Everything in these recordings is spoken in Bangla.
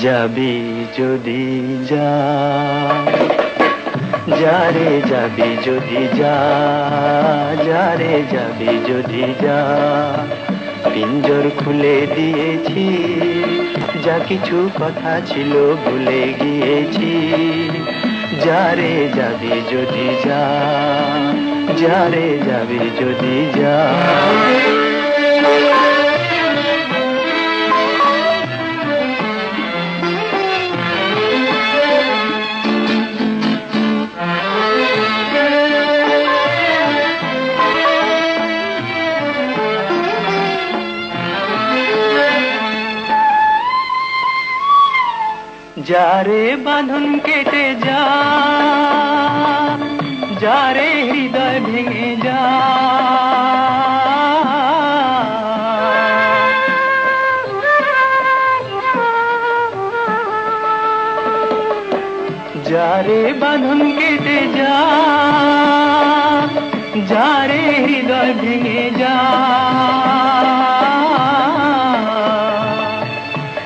যাবি যদি যা, যারে যাবি যদি যা, যারে যাবি যদি যা। পিঞ্জর খুলে দিয়েছি, যা কিছু কথা ছিল ভুলে গিয়েছি। যারে যাবি যদি যা, যারে যাবি যদি যা। যারে বাঁধন কেটে যা, যারে হৃদয় ভেঙে যা। যারে বাঁধন কেটে যা, যারে হৃদয় ভেঙে যা।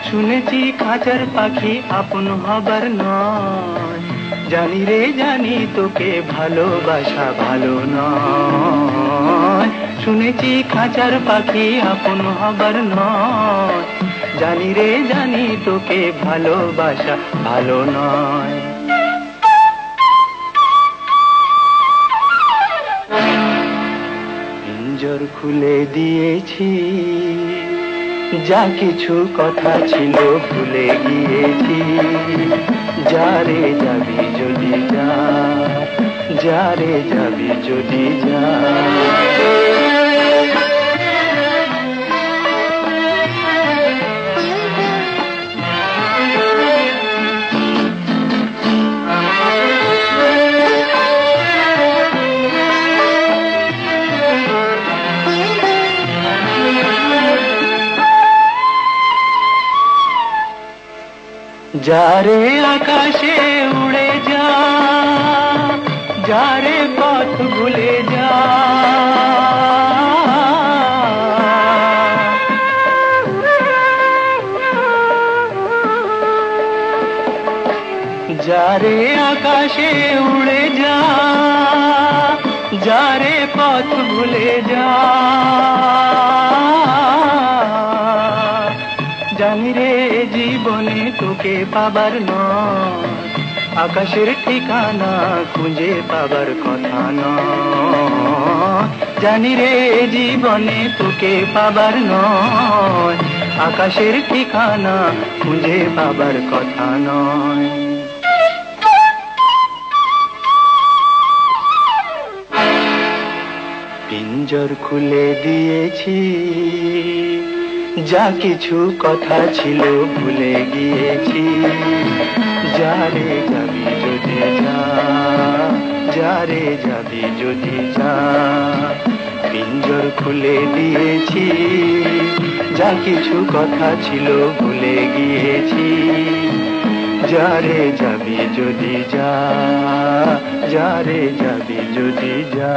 শুনেছি খাঁচার পাখি আপন হবার নয়, জানি রে জানি তোকে ভালোবাসা ভালো নয়। শুনেছি খাঁচার পাখি আপন হবার নয়, জানি রে জানি তোকে ভালোবাসা ভালো নয়। পিঞ্জর খুলে দিয়েছি, যা কিছু কথা ছিল ভুলে গিয়েছি। যারে যাবি যদি যা, যারে যাবি যদি যা। যারে আকাশে উড়ে যা, যারে পথ ভুলে যা। যারে আকাশে উড়ে যা, যারে পথ ভুলে যা। জানি রে জীবনে তোকে পাবার নয়, আকাশের ঠিকানা খুঁজে পাবার কথা নয়। জানি রে জীবনে তোকে পাবার নয়, আকাশের ঠিকানা খুঁজে পাবার কথা নয়। পিঞ্জর খুলে দিয়েছি, যা কিছু কথা ছিল ভুলে গিয়েছি। যারে যাবি যদি যা, যারে যাবি যদি যা। পিঞ্জর খুলে দিয়েছি, যা কিছু কথা ছিল ভুলে গিয়েছি। যারে যাবি যদি যা, যারে যাবি যদি যা।